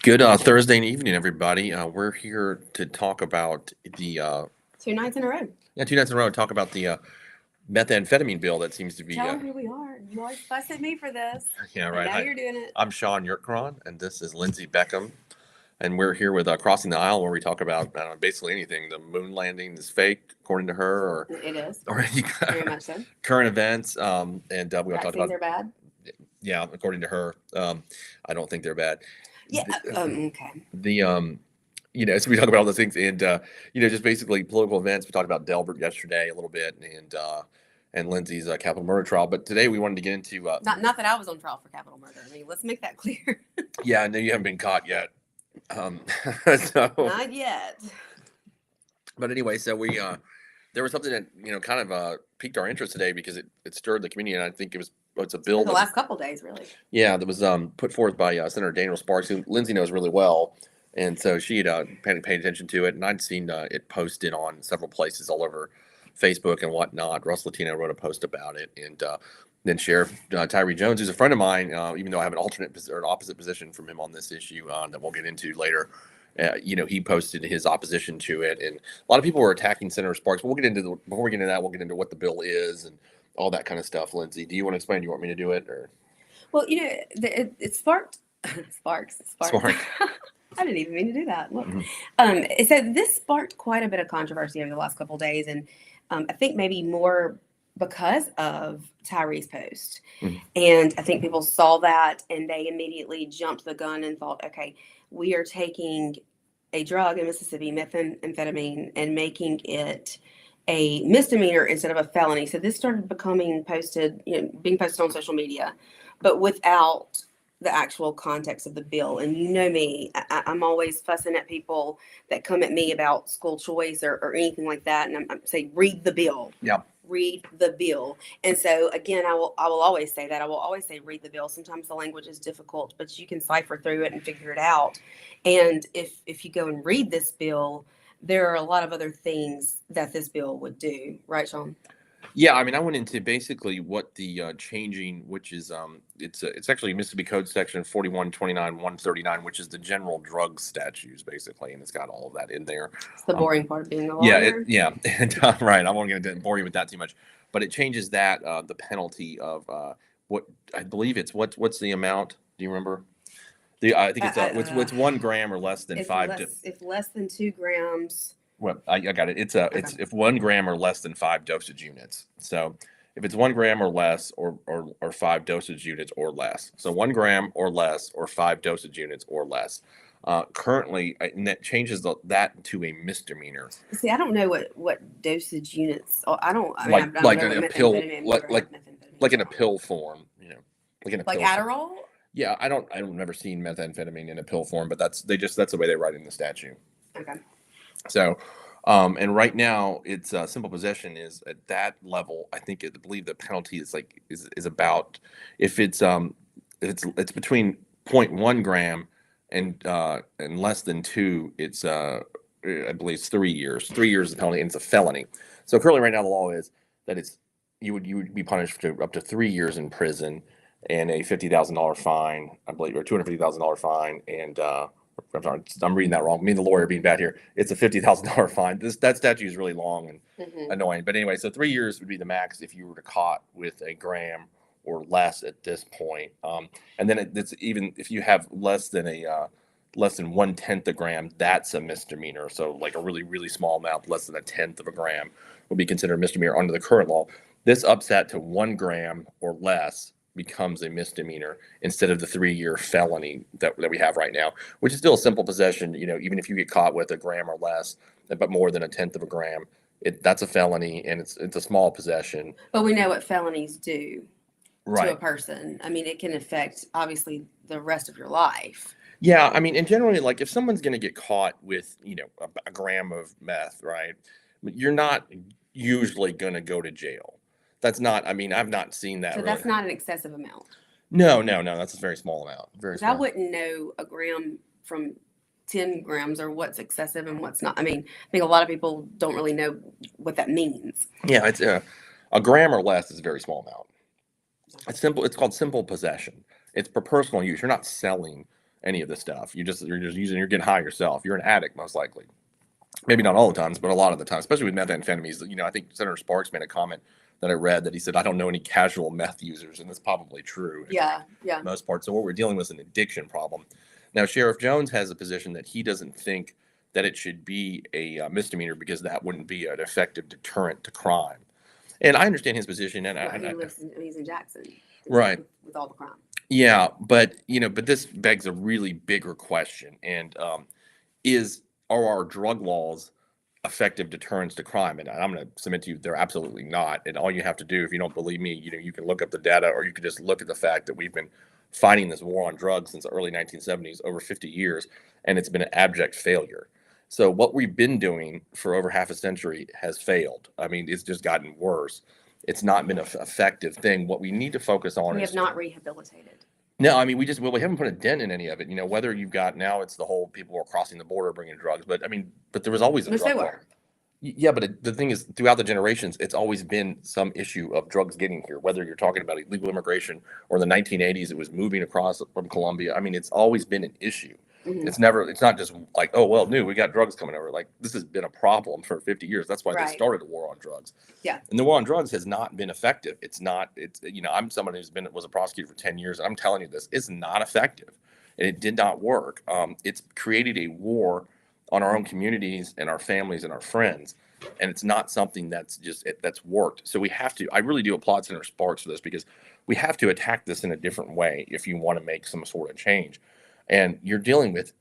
Good Thursday evening, everybody. We're here to talk about the 2 nights in a row. 2 nights in a row. Talk about the methamphetamine bill that seems to be. Tell them who we are. You always fuss at me for this. Yeah, And right. now Hi, you're doing it. I'm Shaun Yurtkaran, and this is Lindsey Beckham, and we're here with Crossing the Aisle, where we talk about basically anything. The moon landing is fake, according to her, It is. or any Very much so. current events. And we all talked Vaccines about. are bad. Yeah, according to her, I don't think they're bad. Yeah. Okay. So we talk about all those things, and just basically political events. We talked about Delbert yesterday a little bit, and Lindsey's capital murder trial. But today we wanted to get into Not that I was on trial for capital murder. I mean, let's make that clear. yeah, I know you haven't been caught yet. Not yet. But anyway, so we there was something that kind of piqued our interest today because it stirred the community, and I think it's a bill The last couple of days, really. Yeah, that was put forth by Senator Daniel Sparks, who Lindsey knows really well. And so she had paid attention to it, and I'd seen it posted on several places all over Facebook and whatnot. Russ Latino wrote a post about it, and then Sheriff Tyree Jones, who's a friend of mine, even though I have an an opposite position from him on this issue that we'll get into later. He posted his opposition to it, and a lot of people were attacking Senator Sparks. But before we get into that, we'll get into what the bill is and all that kind of stuff. Lindsey, do you want to explain? Do you want me to do it, or? Well, it sparked. Sparks. I didn't even mean to do that. Look. Mm-hmm. So this sparked quite a bit of controversy over the last couple of days, and I think maybe more because of Tyree's post. Mm-hmm. And I think people saw that and they immediately jumped the gun and thought, okay, we are taking a drug in Mississippi, methamphetamine, and making it a misdemeanor instead of a felony. So this started being posted on social media, but without the actual context of the bill. And you know me, I'm always fussing at people that come at me about school choice or anything like that. And I'm saying, read the bill. Yeah. Read the bill. And so again, I will always say that. I will always say read the bill. Sometimes the language is difficult, but you can cipher through it and figure it out. And if you go and read this bill, there are a lot of other things that this bill would do. Right, Shaun? Yeah, I mean, I went into basically what the changing, which is it's actually Mississippi Code Section 4129-139, which is the general drug statutes basically, and it's got all of that in there. It's the boring part of being a lawyer. And right. I won't get into bore you with that too much, but it changes that the penalty of what I believe it's what's the amount? Do you remember? I think it's 1 gram or less than if less than 2 grams. Well, I got it. It's if 1 gram or less than 5 dosage units. So if it's 1 gram or less, or 5 dosage units or less. So 1 gram or less, or 5 dosage units or less. Currently, and that changes that to a misdemeanor. See, I don't know what dosage units. I don't. I mean, like in a pill, like in a pill form. Like in a like pill Adderall. Form. Yeah, I've never seen methamphetamine in a pill form, but that's the way they write it in the statute. Okay. So, and right now it's simple possession is at that level. I believe the penalty is about if it's between 0.1 gram and less than 2. It's I believe it's 3 years. 3 years is the penalty, and it's a felony. So currently, right now, the law is that you would be punished for up to 3 years in prison and a $50,000 fine, I believe, or $250,000 fine, and I'm reading that wrong. Me and the lawyer being bad here. It's a $50,000 fine. That statute is really long and annoying. But anyway, so 3 years would be the max if you were caught with a gram or less at this point. And then it's even if you have less than 1/10 a gram, that's a misdemeanor. So like a really, really small amount, less than 1/10 of a gram, would be considered a misdemeanor under the current law. This ups that to 1 gram or less becomes a misdemeanor instead of the 3-year felony that we have right now, which is still a simple possession. Even if you get caught with a gram or less, but more than 1/10 of a gram, that's a felony, and it's a small possession. But we know what felonies do to a person. I mean, it can affect obviously the rest of your life. Yeah, I mean, and generally, like if someone's going to get caught with a gram of meth, right? You're not usually going to go to jail. That's not. I mean, I've not seen that. So really. That's not an excessive amount. No. That's a very small amount. Very small. I wouldn't know a gram from 10 grams or what's excessive and what's not. I mean, I think a lot of people don't really know what that means. Yeah, it's a gram or less is a very small amount. It's simple. It's called simple possession. It's for personal use. You're not selling any of this stuff. You're just you're getting high yourself. You're an addict most likely. Maybe not all the times, but a lot of the time, especially with methamphetamines. I think Senator Sparks made a comment that I read that he said, I don't know any casual meth users, and that's probably true. Yeah, yeah. Most part. So what we're dealing with is an addiction problem. Now, Sheriff Jones has a position that he doesn't think that it should be a misdemeanor because that wouldn't be an effective deterrent to crime. And I understand his position. And he's in Jackson. Right. With all the crime. Yeah, but this begs a really bigger question. And are our drug laws effective deterrents to crime? And I'm going to submit to you, they're absolutely not. And all you have to do, if you don't believe me, you can look up the data, or you can just look at the fact that we've been fighting this war on drugs since the early 1970s, over 50 years, and it's been an abject failure. So what we've been doing for over half a century has failed. I mean, it's just gotten worse. It's not been an effective thing. What we need to focus on We is have not rehabilitated. no, I mean, we haven't put a dent in any of it. Whether you've got now, it's the whole people are crossing the border bringing drugs, but there was always a Which drug they law. were. Yeah, but the thing is, throughout the generations, it's always been some issue of drugs getting here. Whether you're talking about illegal immigration or in the 1980s, it was moving across from Colombia. I mean, it's always been an issue. Mm-hmm. It's not just like, oh well, we got drugs coming over. Like, this has been a problem for 50 years. That's why they started the war on drugs. Yeah. And the war on drugs has not been effective. I'm someone was a prosecutor for 10 years, and I'm telling you this, it's not effective. And it did not work. It's created a war on our own communities and our families and our friends. And it's not something that's worked. So we have to, I really do applaud Senator Sparks for this, because we have to attack this in a different way if you want to make some sort of change. And you're dealing with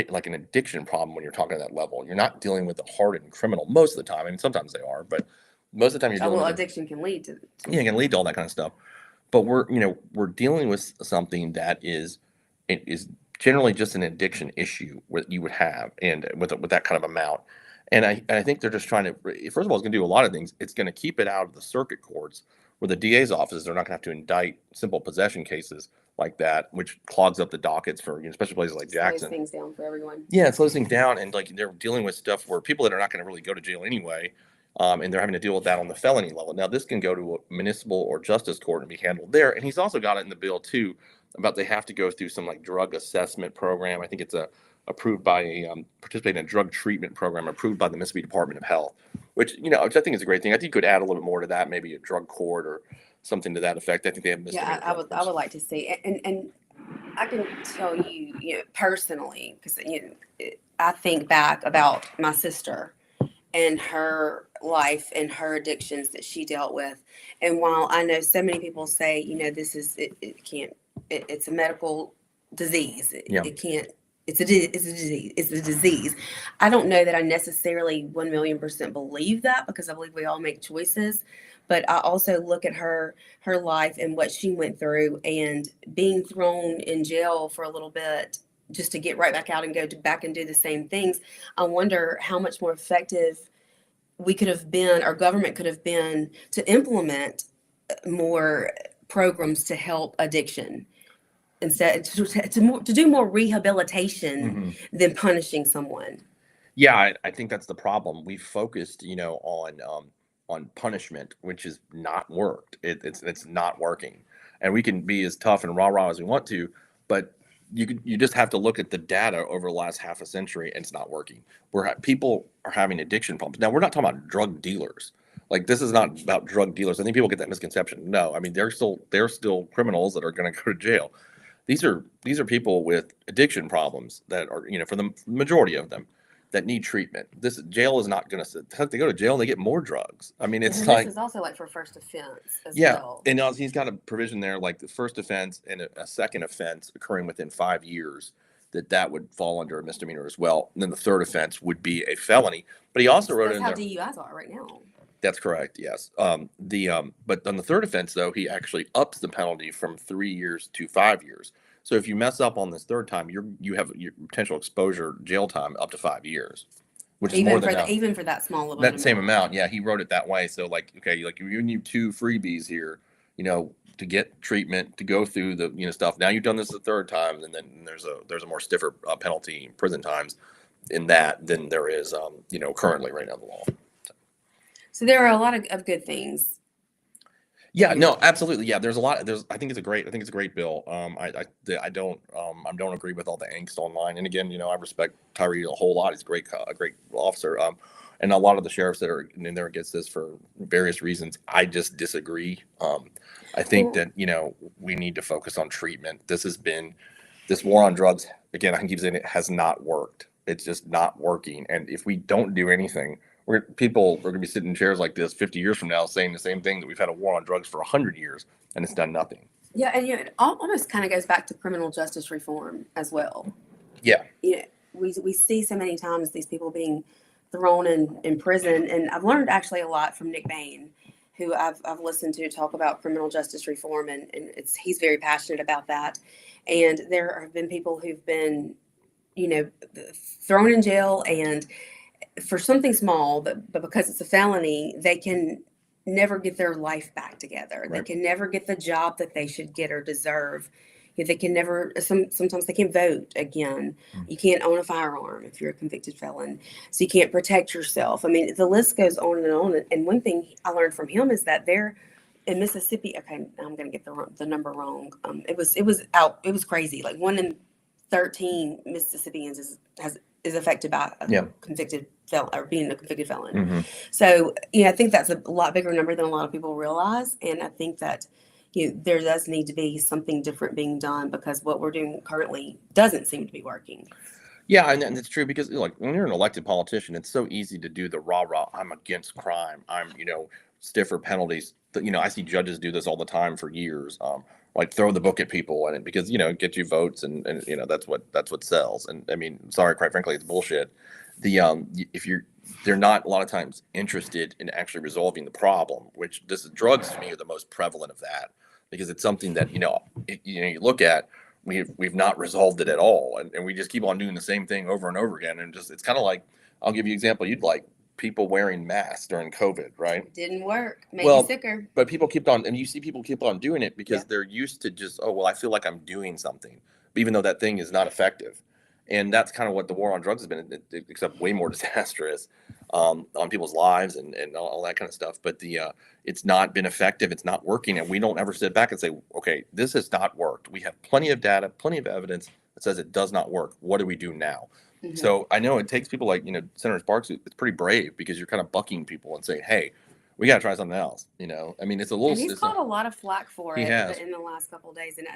like an addiction problem when you're talking at that level. You're not dealing with a hardened criminal most of the time. I mean, sometimes they are, but most of the time you're dealing with addiction can lead to it can lead to all that kind of stuff. But we're dealing with something that is generally just an addiction issue that you would have, and with that kind of amount. And I think they're just trying to, first of all, it's going to do a lot of things. It's going to keep it out of the circuit courts, where the DA's offices are not going to have to indict simple possession cases like that, which clogs up the dockets for, especially places like Jackson. Slows things down for everyone. Yeah, it slows things down, and like they're dealing with stuff where people that are not going to really go to jail anyway, and they're having to deal with that on the felony level. Now, this can go to a municipal or justice court and be handled there. And he's also got it in the bill too, about they have to go through some like drug assessment program. I think it's approved by participate in a drug treatment program approved by the Mississippi Department of Health, which I think is a great thing. I think you could add a little bit more to that, maybe a drug court or something to that effect. I think they have misdemeanor. Yeah, I would like to see, and I can tell you, personally, because I think back about my sister and her life and her addictions that she dealt with, and while I know so many people say, this is it's a medical disease, it can't. It's a disease. It's a disease. I don't know that I necessarily 1,000,000% believe that, because I believe we all make choices. But I also look at her life and what she went through, and being thrown in jail for a little bit just to get right back out and go back and do the same things. I wonder how much more effective we could have been, our government could have been, to implement more programs to help addiction, instead to do more rehabilitation than punishing someone. Yeah, I think that's the problem. We focused, on punishment, which has not worked. It's not working, and we can be as tough and rah-rah as we want to, but you just have to look at the data over the last half a century, and it's not working. People are having addiction problems. Now, we're not talking about drug dealers. Like, this is not about drug dealers. I think people get that misconception. No, I mean, they're still criminals that are going to go to jail. These are people with addiction problems that are, for the majority of them, that need treatment. This jail is not going to have to go to jail and they get more drugs. I mean, it's this is also like for first offense as well. And he's got a provision there, like the first offense and a second offense occurring within 5 years, that would fall under a misdemeanor as well. And then the third offense would be a felony. But he also wrote in there. That's how DUIs are right now. That's correct. Yes. But on the third offense, though, he actually ups the penalty from 3 years to 5 years. So if you mess up on this third time, you have your potential exposure jail time up to 5 years, which is more than enough. Even for that small of that same amount. Yeah, he wrote it that way. So you need 2 freebies here, to get treatment, to go through the stuff. Now you've done this the third time, and then there's a more stiffer penalty, prison times, in that than there is currently right now in the law. So there are a lot of good things. Yeah, no, absolutely. Yeah, there's a lot. I think I think it's a great bill. I don't agree with all the angst online. And again, I respect Tyree a whole lot. He's a great officer. And a lot of the sheriffs that are in there against this for various reasons, I just disagree. I think Well, that we need to focus on treatment. This war on drugs. Again, I can keep saying it has not worked. It's just not working. And if we don't do anything, people are going to be sitting in chairs like this 50 years from now saying the same thing, that we've had a war on drugs for 100 years and it's done nothing. yeah, and it almost kind of goes back to criminal justice reform as well. Yeah. We see so many times these people being thrown in prison, and I've learned actually a lot from Nick Bain, who I've listened to talk about criminal justice reform, and he's very passionate about that. And there have been people who've been, thrown in jail and for something small, but because it's a felony, they can never get their life back together. They Right. can never get the job that they should get or deserve. They can never. Sometimes they can't vote again. You can't own a firearm if you're a convicted felon, so you can't protect yourself. I mean, the list goes on and on. And one thing I learned from him is that they're in Mississippi. Okay, I'm going to get the number wrong. It was crazy. Like 1 in 13 Mississippians is affected by a Yeah. convicted felon or being a convicted felon. Mm-hmm. So, I think that's a lot bigger number than a lot of people realize. And I think that, there does need to be something different being done, because what we're doing currently doesn't seem to be working. Yeah, and it's true because like when you're an elected politician, it's so easy to do the rah rah. I'm against crime. I'm stiffer penalties. I see judges do this all the time for years. Like throw the book at people and because it gets you votes and that's what sells. And I mean, sorry, quite frankly, it's bullshit. If they're not a lot of times interested in actually resolving the problem, which drugs to me are the most prevalent of that, because it's something that you look at. We've not resolved it at all, and we just keep on doing the same thing over and over again, and just it's kind of like, I'll give you an example. You'd like people wearing masks during COVID, right? It didn't work. Made Well, you sicker. But people keep on, and you see people keep on doing it because Yeah. they're used to just, oh well, I feel like I'm doing something, even though that thing is not effective. And that's kind of what the war on drugs has been, except way more disastrous on people's lives and all that kind of stuff. But it's not been effective. It's not working, and we don't ever sit back and say, okay, this has not worked. We have plenty of data, plenty of evidence that says it does not work. What do we do now? Mhm. So I know it takes people like Senator Sparks. It's pretty brave because you're kind of bucking people and saying, hey, we got to try something else. I mean, it's a little. And he's caught a lot of flack for He it has. in the last couple of days, and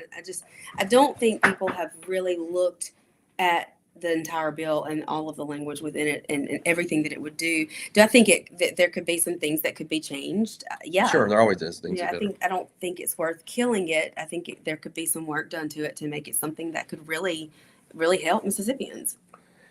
I don't think people have really looked at the entire bill and all of the language within it and everything that it would do. Do I think that there could be some things that could be changed? Yeah. Sure, there always is things. Yeah, I don't think it's worth killing it. I think there could be some work done to it to make it something that could really, really help Mississippians.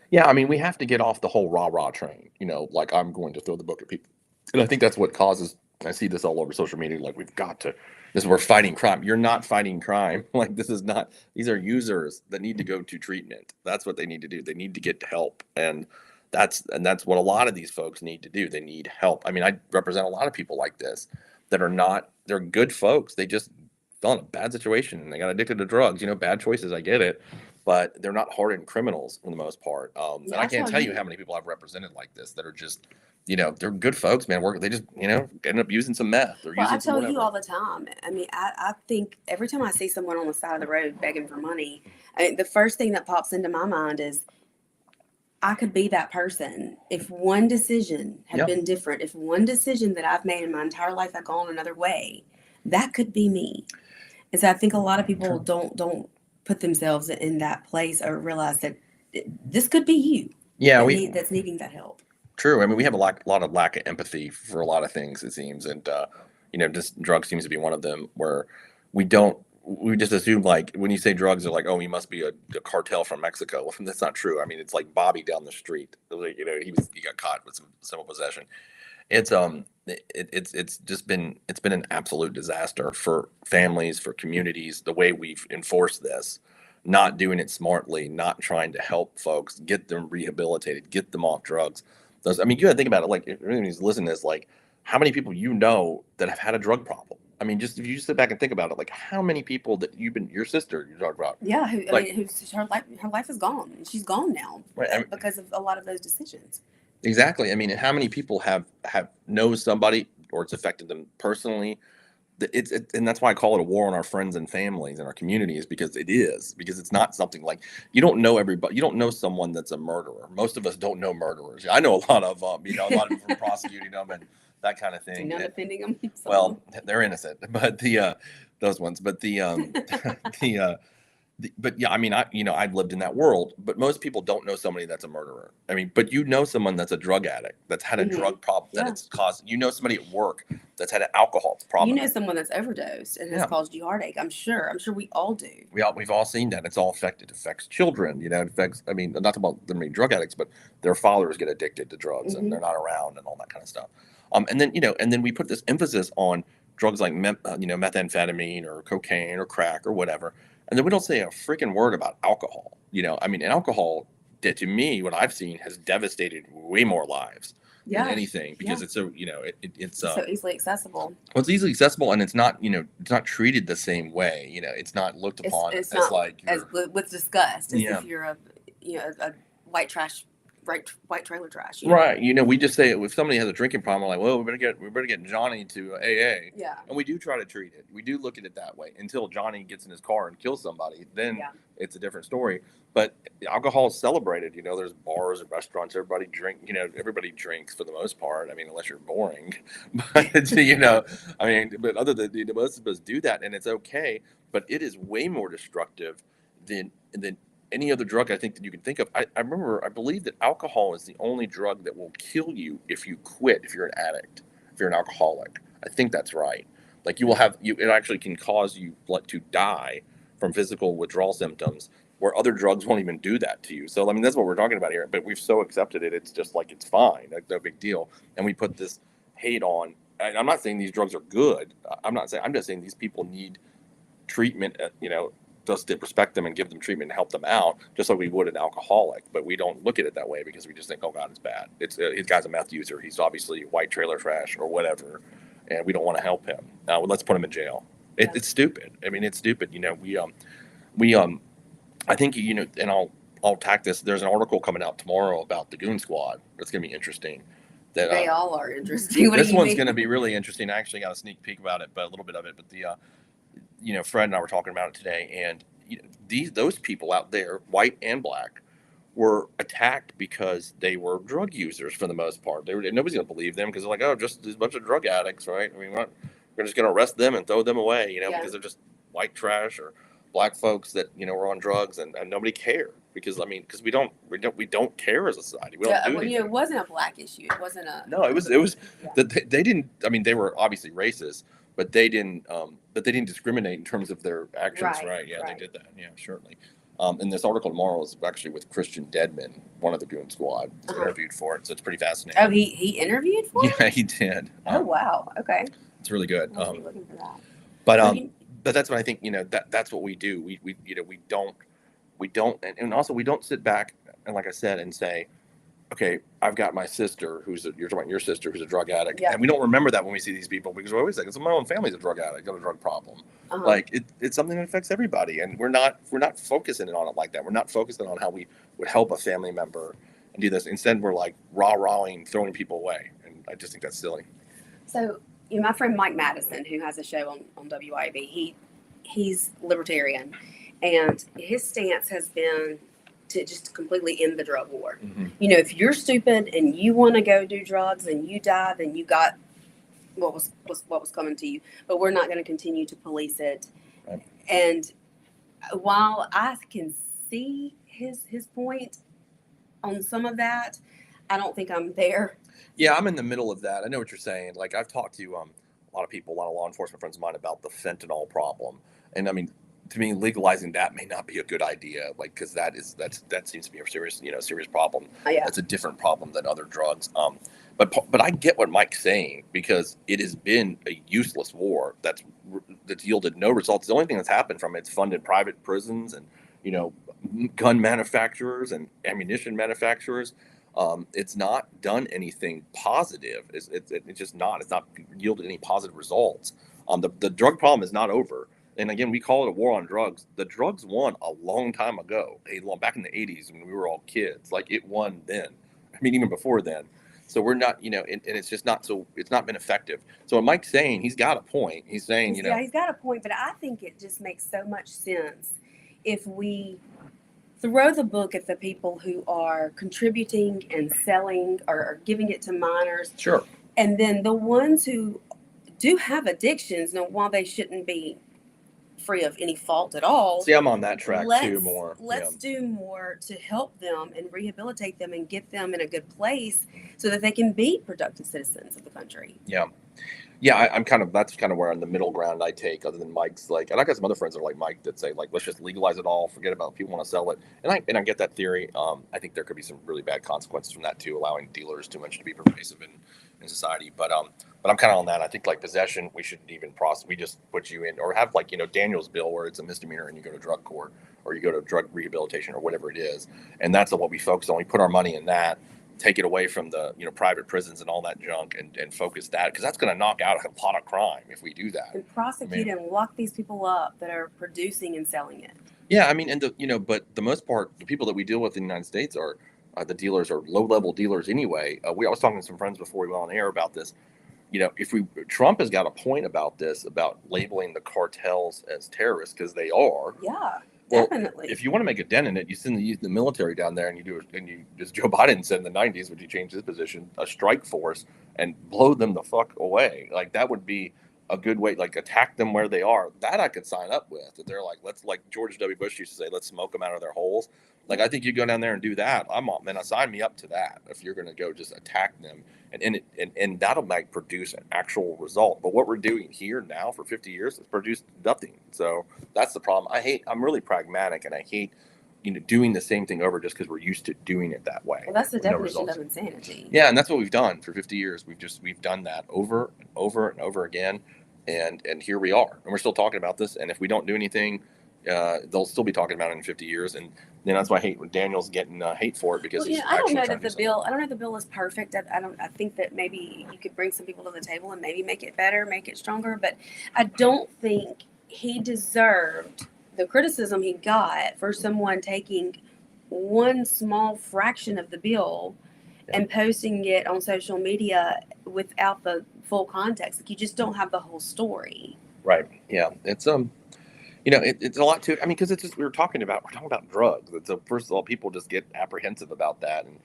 Yeah, I mean, we have to get off the whole rah-rah train, like I'm going to throw the book at people. And I think that's what causes, I see this all over social media, like we're fighting crime. You're not fighting crime. Like these are users that need to go to treatment. That's what they need to do. They need to get help. And that's what a lot of these folks need to do. They need help. I mean, I represent a lot of people like this that they're good folks. They just fell in a bad situation and they got addicted to drugs, bad choices. I get it. But they're not hardened criminals for the most part. And I can't tell you how many people I've represented like this that are just, they're good folks, man. They just, end up using some meth or Well, I using some tell you whatever. all the time. I mean, I think every time I see someone on the side of the road begging for money, the first thing that pops into my mind is I could be that person if one decision had Yeah. been different. If one decision that I've made in my entire life had gone another way, that could be me. And so I think a lot of people don't put themselves in that place or realize that this could be you. Yeah, that's needing that help. True. I mean, we have a lot of lack of empathy for a lot of things, it seems, and just drugs seems to be one of them. Where we just assume, like, when you say drugs, they're like, oh, he must be a cartel from Mexico. Well, that's not true. I mean, it's like Bobby down the street. Like, he got caught with some simple possession. It's just been an absolute disaster for families, for communities, the way we've enforced this, not doing it smartly, not trying to help folks, get them rehabilitated, get them off drugs. I mean, you gotta think about it, like, if anybody's listening to this, like, how many people that have had a drug problem? I mean, just if you just sit back and think about it, like, how many people that your sister you talked about? Yeah, Like- her life is gone. She's gone now Right, because of a lot of those decisions. Exactly. I mean, and how many people have knows somebody or it's affected them personally and that's why I call it a war on our friends and families and our communities, because it's not something like, you don't know everybody. You don't know someone that's a murderer. Most of us don't know murderers. I know a lot of a lot of them from prosecuting them and that kind of thing. Not defending them. Well, they're innocent, but those ones, but the but yeah, I mean, I've lived in that world, but most people don't know somebody that's a murderer. I mean, but you know someone that's a drug addict, that's had a drug problem, that it's caused. You know somebody at work that's had an alcohol problem. You know someone that's overdosed and has caused you heartache. I'm sure we all do. We've all seen that. It's all affected. It affects children. It affects. I mean, not about them being drug addicts, but their fathers get addicted to drugs and they're not around and all that kind of stuff. And then we put this emphasis on drugs like methamphetamine or cocaine or crack or whatever. And then we don't say a freaking word about alcohol. I mean, alcohol, to me, what I've seen, has devastated way more lives than anything, because it's so, it's so easily accessible. Well, it's easily accessible, and it's not, it's not treated the same way. It's not looked upon as not like with disgust, as if you're a white trailer trash. Right. We just say, if somebody has a drinking problem, we're like, well, we better get Johnny to AA. Yeah. And we do try to treat it. We do look at it that way until Johnny gets in his car and kills somebody. Then it's a different story. But alcohol is celebrated. There's bars and restaurants. Everybody drinks for the most part. I mean, unless you're boring. But I mean, but other than most of us do that, and it's okay. But it is way more destructive than any other drug I think that you can think of. I believe that alcohol is the only drug that will kill you if you quit, if you're an addict, if you're an alcoholic. I think that's right. Like it actually can cause you to die from physical withdrawal symptoms, where other drugs won't even do that to you. So, I mean, that's what we're talking about here, but we've so accepted it. It's just like, it's fine. Like, no big deal. And we put this hate on, I'm not saying these drugs are good. I'm just saying these people need treatment, just to respect them and give them treatment and help them out, just like we would an alcoholic. But we don't look at it that way, because we just think, oh God, it's bad. His guy's a meth user. He's obviously white trailer trash or whatever, and we don't want to help him. Let's put him in jail. It's stupid. I mean, it's stupid. I think and I'll tack this. There's an article coming out tomorrow about the Goon Squad. It's going to be interesting. They all are interesting. This one's going to be really interesting. I actually got a sneak peek about it, but a little bit of it. But Fred and I were talking about it today, and those people out there, white and black, were attacked because they were drug users for the most part. Nobody's going to believe them, because they're like, oh, just a bunch of drug addicts, right? I mean, we're just going to arrest them and throw them away, because they're just white trash or black folks that were on drugs, and nobody cared, because we don't care as a society. We don't do anything. It wasn't a black issue. It wasn't a. No, it was that they didn't. I mean, they were obviously racist, but they didn't discriminate in terms of their actions, right? Yeah, they did that. Yeah, certainly. And this article tomorrow is actually with Christian Deadman, one of the Goon Squad, interviewed for it, so it's pretty fascinating. Oh, he interviewed for it? Yeah, he did. Oh, wow. Okay. It's really good. I'll be looking for that. But that's what I think. That's what we do. We don't, and also we don't sit back and, like I said, and say, okay, I've got my sister you're talking about your sister who's a drug addict. And we don't remember that when we see these people, because we always think, it's my own family's a drug addict, got a drug problem. Like it's something that affects everybody. And we're not focusing on it like that. We're not focusing on how we would help a family member and do this. Instead, we're like rah-rahing, throwing people away. And I just think that's silly. So, my friend Mike Madison, who has a show on WIB, he's libertarian, and his stance has been to just completely end the drug war. If you're stupid and you want to go do drugs and you die, then you got what was coming to you. But we're not going to continue to police it. Right. And while I can see his point on some of that, I don't think I'm there. Yeah, I'm in the middle of that. I know what you're saying. Like, I've talked to a lot of people, a lot of law enforcement friends of mine, about the fentanyl problem. And I mean, to me, legalizing that may not be a good idea, like, because that seems to be a serious, serious problem. That's a different problem than other drugs. But I get what Mike's saying, because it has been a useless war that's yielded no results. The only thing that's happened from it's funded private prisons and gun manufacturers and ammunition manufacturers. It's not done anything positive. It's just not. It's not yielded any positive results. The drug problem is not over. And again, we call it a war on drugs. The drugs won a long time ago, back in the 80s when we were all kids. Like, it won then. I mean, even before then. So we're not, and it's just not it's not been effective. So what Mike's saying, he's got a point. He's saying, Yeah, he's got a point, but I think it just makes so much sense if we throw the book at the people who are contributing and selling or giving it to minors. Sure. And then the ones who do have addictions, now while they shouldn't be free of any fault at all. See, I'm on that track too more. Let's do more to help them and rehabilitate them and get them in a good place so that they can be productive citizens of the country. Yeah. I'm that's kind of where on the middle ground I take, other than Mike's and I got some other friends that are like Mike that say let's just legalize it all, forget about if people want to sell it. And I get that theory. I think there could be some really bad consequences from that too, allowing dealers too much to be pervasive in society. But I'm kind of on that. I think possession, we shouldn't even process. We just put you in, or have Daniel's bill where it's a misdemeanor and you go to drug court or you go to drug rehabilitation or whatever it is. And that's what we focus on. We put our money in that, take it away from the private prisons and all that junk, and focus that, because that's going to knock out a lot of crime if we do that. And prosecute and lock these people up that are producing and selling it. Yeah, and but the most part, the people that we deal with in the United States are the dealers are low-level dealers anyway. I was talking to some friends before we went on air about this. Trump has got a point about this, about labeling the cartels as terrorists, because they are. Yeah, well, definitely. If you want to make a dent in it, you send the military down there, and you as Joe Biden said in the 90s, when he changed his position, a strike force, and blow them the fuck away. That would be a good way, attack them where they are. That I could sign up with. That they're let's, like George W. Bush used to say, let's smoke them out of their holes. I think you go down there and do that. Sign me up to that. If you're going to go just attack them, and that'll produce an actual result. But what we're doing here now for 50 years has produced nothing. So that's the problem. I'm really pragmatic, and I hate doing the same thing over just because we're used to doing it that way. Well, that's the definition of insanity. Yeah, and that's what we've done for 50 years. We've done that over and over and over again, and here we are, and we're still talking about this. And if we don't do anything, they'll still be talking about it in 50 years. And that's why I hate when Daniel's getting hate for it, because I don't know that the bill. I don't know if the bill is perfect. I think that maybe you could bring some people to the table and maybe make it better, make it stronger. But I don't think he deserved the criticism he got for someone taking one small fraction of the bill and posting it on social media without the full context. You just don't have the whole story. Right. Yeah. It's it's a lot too. Because it's just we're talking about drugs. So first of all, people just get apprehensive about that, and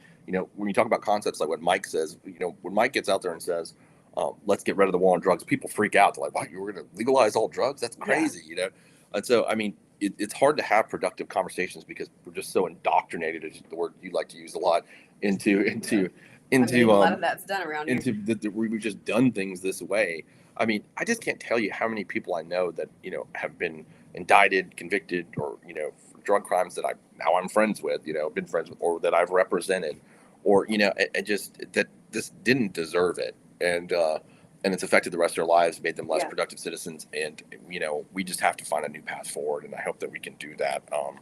when you talk about concepts like what Mike says, when Mike gets out there and says, let's get rid of the war on drugs, people freak out. They're like, "What? You were going to legalize all drugs? That's crazy," And so it's hard to have productive conversations because we're just so indoctrinated, is the word you like to use a lot, into a lot of that's done around here. We've just done things this way. I just can't tell you how many people I know that have been indicted, convicted, or for drug crimes that I'm friends with, been friends with, or that I've represented, or just that this didn't deserve it, and it's affected the rest of their lives, made them less productive citizens, and we just have to find a new path forward, and I hope that we can do that. And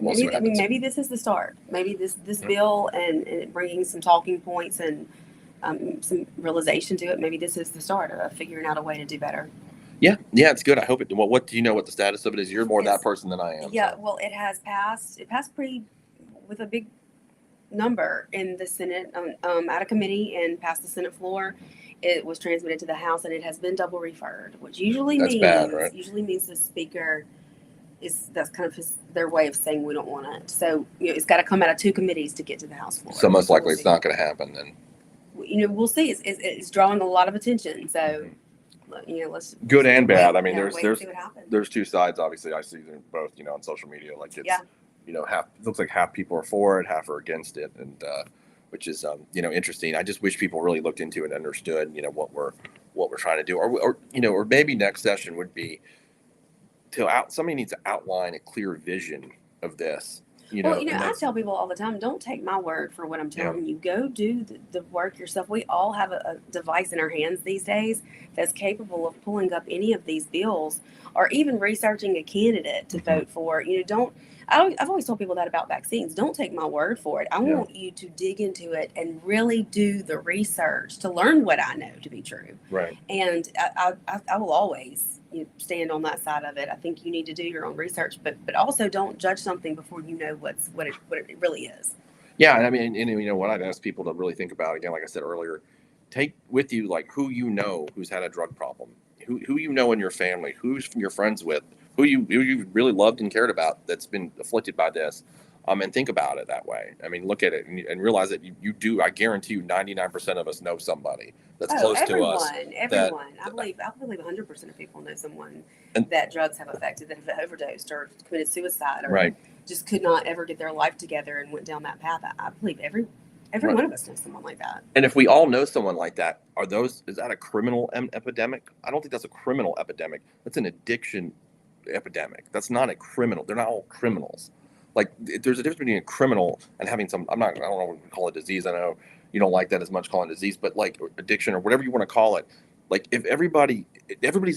we'll see what happens. Maybe this is the start. Maybe this bill and bringing some talking points and some realization to it. Maybe this is the start of figuring out a way to do better. Yeah, it's good. I hope it. Well, what do you know? What the status of it is? You're more that person than I am. Yeah, so. Well, it has passed. It passed with a big number in the Senate, out of committee, and passed the Senate floor. It was transmitted to the House, and it has been double referred, which usually means bad, right? Usually means the speaker that's kind of their way of saying we don't want it. So it's got to come out of two committees to get to the House floor. So most likely it's not going to happen then. We'll see. It's drawing a lot of attention. So. Let's good and bad. There's two sides. Obviously, I see them both. On social media, half it looks like half people are for it, half are against it, and which is interesting. I just wish people really looked into it and understood what we're trying to do, or maybe next session would be somebody needs to outline a clear vision of this. I tell people all the time, don't take my word for what I'm telling you. Go do the work yourself. We all have a device in our hands these days that's capable of pulling up any of these bills or even researching a candidate to vote for. I've always told people that about vaccines. Don't take my word for it. I want you to dig into it and really do the research to learn what I know to be true. Right. And I will always stand on that side of it. I think you need to do your own research, but also don't judge something before you know what it really is. Yeah, I mean, and you know what I'd ask people to really think about, again, like I said earlier, take with you like who you know who's had a drug problem, who you know in your family, who's you're friends with, who you really loved and cared about that's been afflicted by this, and think about it that way. I mean, look at it and realize that you do. I guarantee you, 99% of us know somebody that's Oh, close to us. everyone. I believe 100% of people know someone And that drugs have affected, that have overdosed or committed suicide or right, just could not ever get their life together and went down that path. I believe every right. one of us knows someone like that. And if we all know someone like that, is that a criminal epidemic? I don't think that's a criminal epidemic. That's an addiction epidemic. That's not a criminal. They're not all criminals. Like there's a difference between a criminal and having some. I don't know what we call it disease. I know you don't like that as much, calling it disease, but like addiction or whatever you want to call it. Like if everybody's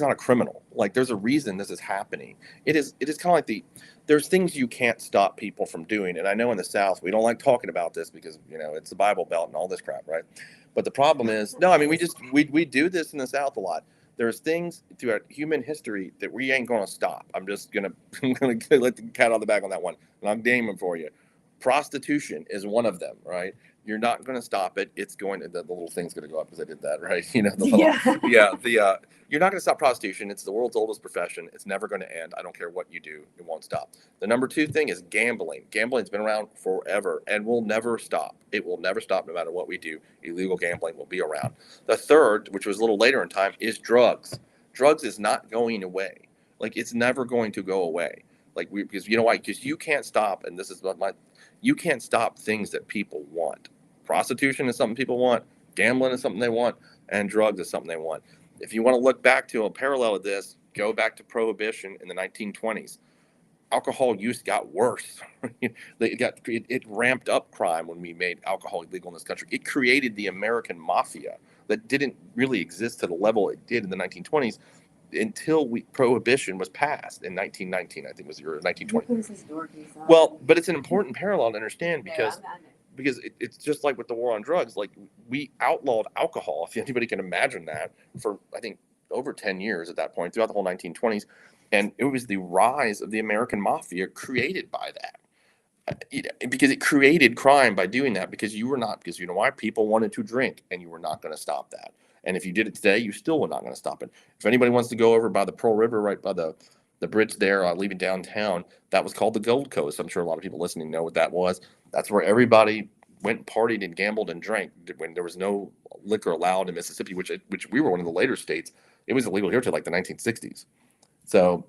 not a criminal. Like there's a reason this is happening. It is kind of like there's things you can't stop people from doing. And I know in the South we don't like talking about this because it's the Bible Belt and all this crap, right? But the problem is, no, I mean we do this in the South a lot. There's things throughout human history that we ain't gonna stop. I'm gonna let the cat out of the bag on that one, and I'm naming for you. Prostitution is one of them, right? You're not going to stop it. It's going to, the little thing's going to go up because I did that, right? The little, you're not going to stop prostitution. It's the world's oldest profession. It's never going to end. I don't care what you do. It won't stop. The number two thing is gambling. Gambling's been around forever and will never stop. It will never stop no matter what we do. Illegal gambling will be around. The third, which was a little later in time, is drugs. Drugs is not going away. Like it's never going to go away. Because you know why? Because you can't stop, and this is you can't stop things that people want. Prostitution is something people want. Gambling is something they want, and drugs is something they want. If you want to look back to a parallel of this, go back to Prohibition in the 1920s. Alcohol use got worse. It ramped up crime when we made alcohol illegal in this country. It created the American mafia that didn't really exist to the level it did in the 1920s until Prohibition was passed in 1919, I think it was, or 1920. Well, but it's an important parallel to understand because it's just like with the war on drugs. Like we outlawed alcohol, if anybody can imagine that, for I think over 10 years at that point, throughout the whole 1920s, and it was the rise of the American mafia created by that. Because it created crime by doing that, because you know why? People wanted to drink, and you were not going to stop that. And if you did it today, you still were not going to stop it. If anybody wants to go over by the Pearl River, right by the bridge there, leaving downtown, that was called the Gold Coast. I'm sure a lot of people listening know what that was. That's where everybody went and partied and gambled and drank when there was no liquor allowed in Mississippi, which we were one of the later states. It was illegal here till like the 1960s. So.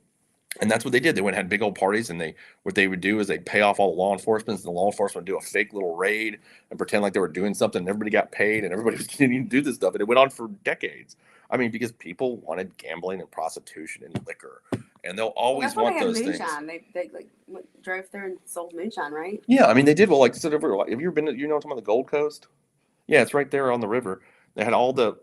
And that's what they did. They went and had big old parties, and what they would do is they'd pay off all the law enforcement, and the law enforcement would do a fake little raid and pretend like they were doing something, and everybody got paid, and everybody was continuing to do this stuff. And it went on for decades. I mean, because people wanted gambling and prostitution and liquor, and they'll always want those things. They drove there and sold moonshine, right? Yeah, I mean, they did. Well, like, have you ever been to, talking about the Gold Coast? Yeah, it's right there on the river. They had all the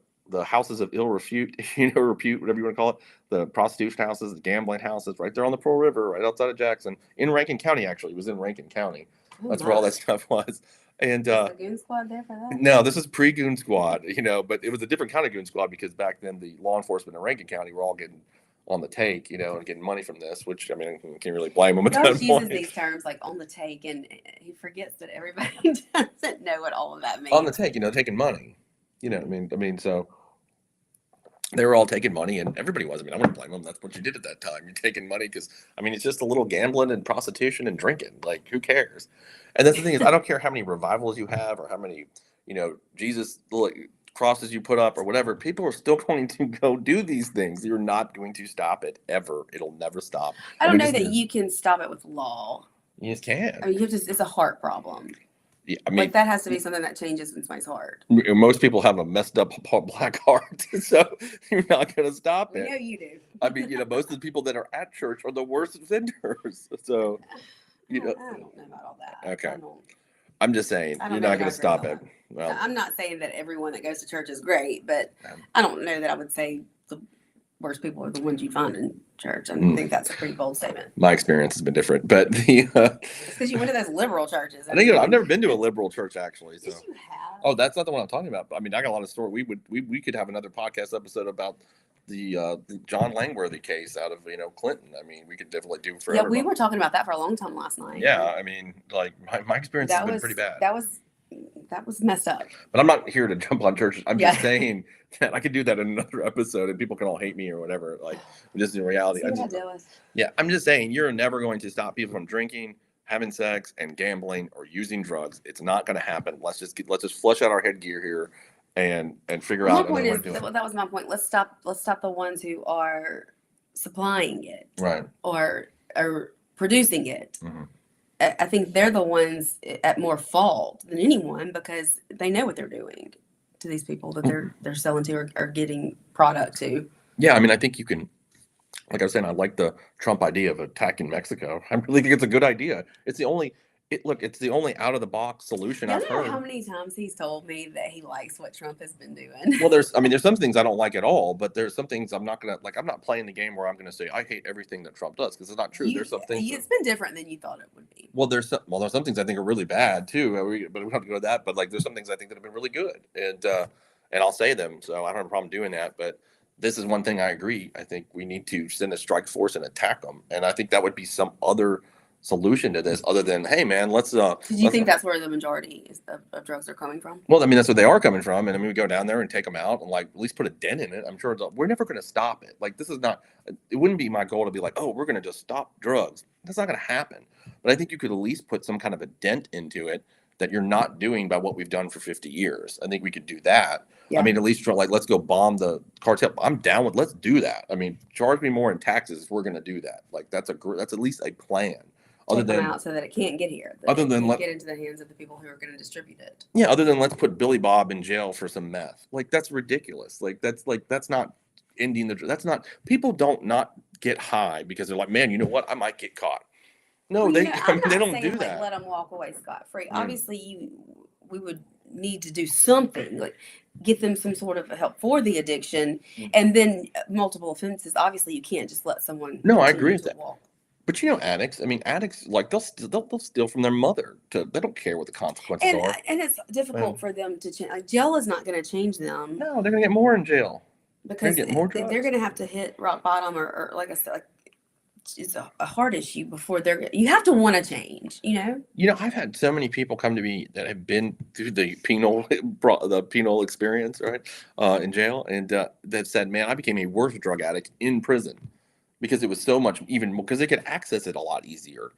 houses of ill repute, repute, whatever you want to call it, the prostitution houses, the gambling houses, right there on the Pearl River, right outside of Jackson, in Rankin County. Actually, it was in Rankin County. That's where all that stuff was. And the Goon Squad there for that? No, this is pre-Goon Squad, but it was a different kind of Goon Squad, because back then the law enforcement in Rankin County were all getting on the take, and getting money from this, which, I mean, you can't really blame them at that point. Josh uses these terms like on the take, and he forgets that everybody doesn't know what all of that means. On the take, taking money. I mean, so they were all taking money, and everybody was. I mean, I wouldn't blame them. That's what you did at that time. You're taking money because, I mean, it's just a little gambling and prostitution and drinking. Like, who cares? And that's the thing is, I don't care how many revivals you have or how many, Jesus crosses you put up or whatever. People are still going to go do these things. You're not going to stop it ever. It'll never stop. I don't know that you can stop it with law. You just can. I mean, it's a heart problem. Yeah, I mean, that has to be something that changes in somebody's heart. Most people have a messed up black heart, so you're not going to stop it. I know you do. I mean, most of the people that are at church are the worst offenders. So, I don't know about all that. Okay. I'm just saying, you're not going to stop it. Well, I'm not saying that everyone that goes to church is great, but I don't know that I would say the worst people are the ones you find in church. I think that's a pretty bold statement. My experience has been different, but it's because you went to those liberal churches. I've never been to a liberal church, actually. So. Yes, you have. Oh, that's not the one I'm talking about. I mean, I got a lot of stories. We could have another podcast episode about the John Langworthy case out of Clinton. I mean, we could definitely do for Yeah, we everybody. were talking about that for a long time last night. Yeah, I mean, like my experience has That been was pretty bad. that was messed up. But I'm not here to jump on churches. I'm Yeah. just saying that I could do that in another episode, and people can all hate me or whatever. Like, just in reality, See what I deal with. yeah, I'm just saying you're never going to stop people from drinking, having sex, and gambling or using drugs. It's not going to happen. Let's just flush out our headgear here, and figure Well, my out point another way is to do it. that was my point. Let's stop the ones who are supplying it Right. or producing it. Mm-hmm. I think they're the ones at more fault than anyone because they know what they're doing to these people that they're selling to or getting product to. Yeah, I mean, I think you can. Like I was saying, I like the Trump idea of attacking Mexico. I really think it's a good idea. It's the only. It's the only out of the box solution You I've know heard. how many times he's told me that he likes what Trump has been doing? Well, there's some things I don't like at all, but there's some things I'm not gonna like. I'm not playing the game where I'm gonna say I hate everything that Trump does because it's not true. There's some things. It's been different than you thought it would be. Well, there's some things I think are really bad too. But we don't have to go to that. But like, there's some things I think that have been really good, and I'll say them. So I don't have a problem doing that. But this is one thing I agree. I think we need to send a strike force and attack them, and I think that would be some other solution to this other than, hey man, let's Do you think that's where the majority of drugs are coming from? well, I mean, that's where they are coming from, and I mean, we go down there and take them out and like at least put a dent in it. I'm sure we're never going to stop it. Like, this is not, it wouldn't be my goal to be like, oh, we're going to just stop drugs. That's not going to happen. But I think you could at least put some kind of a dent into it that you're not doing by what we've done for 50 years. I think we could do that. Yeah. I mean, at least like, let's go bomb the cartel. I'm down with, let's do that. I mean, charge me more in taxes if we're going to do that. Like, that's at least a plan. Take them out so that it can't get here. Other than get into the hands of the people who are going to distribute it. Yeah, other than let's put Billy Bob in jail for some meth. Like, that's ridiculous. That's not ending that's not, people don't not get high because they're like, man, you know what? I might get caught. No, Well, they they don't do that. Let them walk away scot-free. Yeah. Obviously, we would need to do something, like get them some sort of help for the addiction, and then multiple offenses. Obviously, you can't just let someone. No, I agree with that. Walk. But addicts. I mean, addicts, like they'll steal from their mother. They don't care what the consequences are. And it's difficult for them to change. Like, jail is not going to change them. No, they're gonna get more in jail because get more drugs. They're going to have to hit rock bottom, or like I said, like, it's a hard issue before you have to want to change. I've had so many people come to me that have been through the penal experience, right, in jail, and they've said, man, I became a worse drug addict in prison. Because it was so much, even because they could access it a lot easier.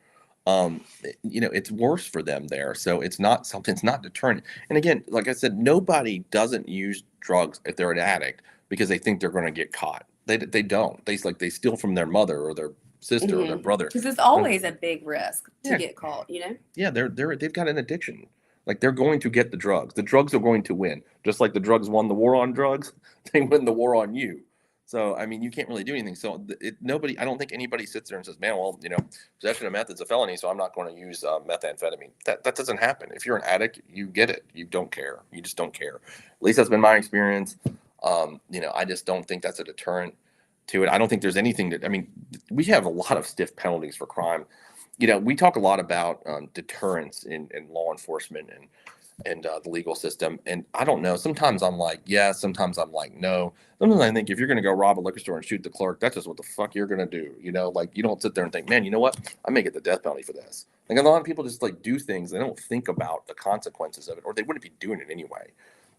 It's worse for them there. So it's not deterrent. And again, like I said, nobody doesn't use drugs if they're an addict because they think they're going to get caught. They don't. They steal from their mother or their sister or their brother. Because it's always a big risk to get caught. Yeah, they've got an addiction. Like, they're going to get the drugs. The drugs are going to win. Just like the drugs won the war on drugs, they win the war on you. So, I mean, you can't really do anything. So I don't think anybody sits there and says, man, well, possession of meth is a felony, so I'm not going to use methamphetamine. That doesn't happen. If you're an addict, you get it. You don't care. You just don't care. At least that's been my experience. I just don't think that's a deterrent to it. I don't think there's anything we have a lot of stiff penalties for crime. We talk a lot about deterrence in law enforcement and the legal system. And I don't know. Sometimes I'm like, yes. Sometimes I'm like, no. Sometimes I think if you're going to go rob a liquor store and shoot the clerk, that's just what the fuck you're going to do. Like, you don't sit there and think, man, you know what? I may get the death penalty for this. Like, a lot of people just like do things. They don't think about the consequences of it, or they wouldn't be doing it anyway.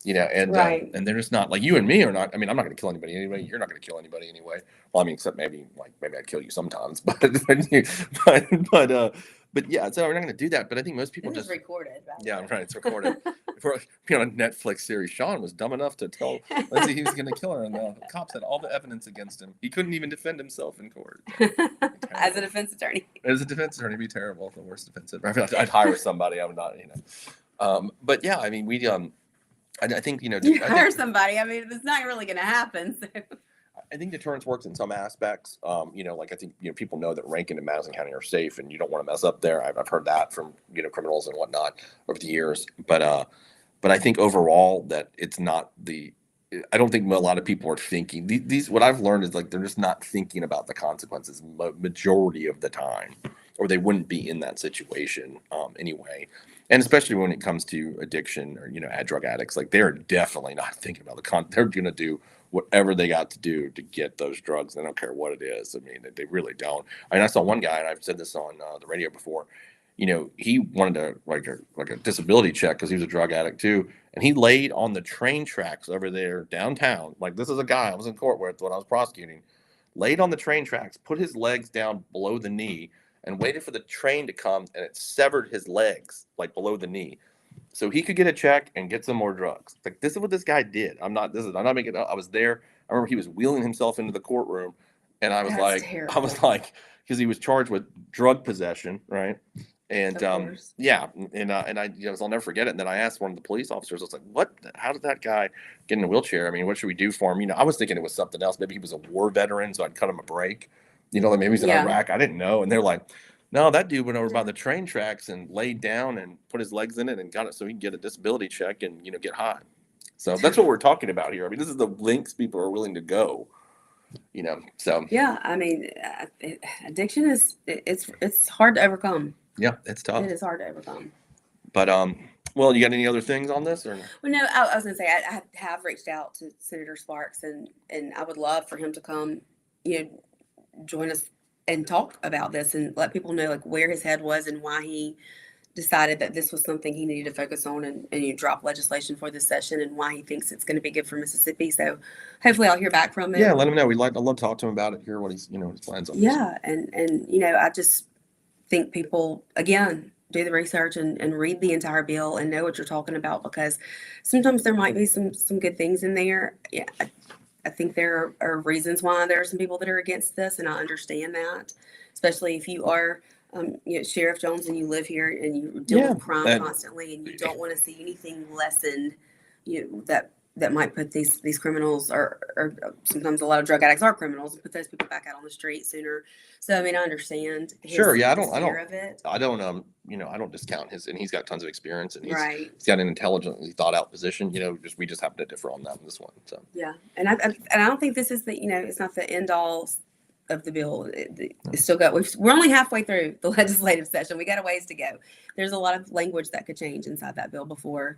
Right. And they're just not like, you and me are not. I mean, I'm not going to kill anybody anyway. You're not going to kill anybody anyway. Well, I mean, except maybe I'd kill you sometimes, but yeah, so we're not going to do that. But I think most people This just is recorded. Yeah, right. It's recorded. For a Netflix series, Shaun was dumb enough to tell Lindsey he was going to kill her, and the cops had all the evidence against him. He couldn't even defend himself in court. As a defense attorney. As a defense attorney, it'd be terrible. The worst defense attorney. I'd hire somebody. I would not, But yeah, I mean, I think you hire somebody. I mean, it's not really going to happen. So. I think deterrence works in some aspects. Like, I think people know that Rankin and Madison County are safe, and you don't want to mess up there. I've heard that from criminals and whatnot over the years. But I think overall that it's not I don't think a lot of people are thinking these. What I've learned is like they're just not thinking about the consequences majority of the time, or they wouldn't be in that situation anyway. And especially when it comes to addiction or drug addicts, like they're definitely not thinking about they're going to do whatever they got to do to get those drugs. They don't care what it is. I mean, they really don't. I mean, I saw one guy, and I've said this on the radio before. He wanted to like a disability check because he was a drug addict too, and he laid on the train tracks over there downtown. Like, this is a guy I was in court with when I was prosecuting. Laid on the train tracks, put his legs down below the knee, and waited for the train to come, and it severed his legs like below the knee, so he could get a check and get some more drugs. Like, this is what this guy did. I'm not making it up. I was there. I remember he was wheeling himself into the courtroom, and I was That's like, terrible. because he was charged with drug possession, right? And Of course. yeah, and I, I'll never forget it. And then I asked one of the police officers, I was like, "What? How did that guy get in a wheelchair? I mean, what should we do for him?" I was thinking it was something else. Maybe he was a war veteran, so I'd cut him a break. Like maybe he's in Yeah. Iraq. I didn't know. And they're like, "No, that dude went over by the train tracks and laid down and put his legs in it and got it so he can get a disability check and get high." So that's what we're talking about here. I mean, this is the lengths people are willing to go. So Yeah, I mean, addiction it's hard to overcome. yeah, it's tough. It is hard to overcome. But well, you got any other things on this or? Well, no, I was going to say I have reached out to Senator Sparks, and I would love for him to come, join us and talk about this and let people know like where his head was and why he decided that this was something he needed to focus on, and drop legislation for this session, and why he thinks it's going to be good for Mississippi. So hopefully I'll hear back from him. Yeah, let him know. I'd love to talk to him about it, hear what he's, his plans on this. Yeah, and I just think people, again, do the research and read the entire bill and know what you're talking about, because sometimes there might be some good things in there. Yeah, I think there are reasons why there are some people that are against this, and I understand that, especially if you are Sheriff Jones and you live here and you deal with crime constantly, and you don't want to see anything lessened, that might put these criminals, or sometimes a lot of drug addicts are criminals, and put those people back out on the street sooner. So I mean, I understand. Sure, yeah, I don't discount his, and he's got tons of experience, and he's got an intelligently thought out position. We just happen to differ on that in this one. So yeah, and I don't think this is it's not the end all of the bill. It's still got. We're only halfway through the legislative session. We got a ways to go. There's a lot of language that could change inside that bill before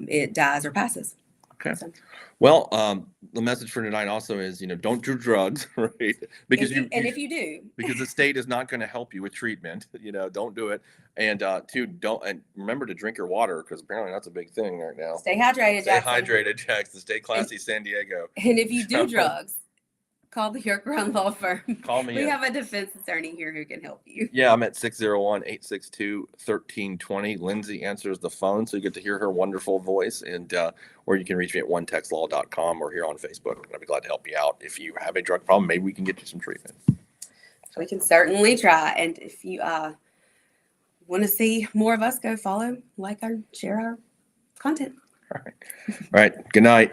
it dies or passes. Okay. So. Well, the message for tonight also is, don't do drugs, right? Because if you do, because the state is not going to help you with treatment, don't do it. And and remember to drink your water, because apparently that's a big thing right now. Stay hydrated, Jackson. Stay hydrated, Jackson. Stay classy, San Diego. And if you do drugs, call the York Run Law Firm. Call me. We have a defense attorney here who can help you. Yeah, I'm at 601-862-1320. Lindsey answers the phone, so you get to hear her wonderful voice. And or you can reach me at onetextlaw.com or here on Facebook. I'd be glad to help you out. If you have a drug problem, maybe we can get you some treatment. We can certainly try. And if you want to see more of us, go follow, share our content. All right. Good night.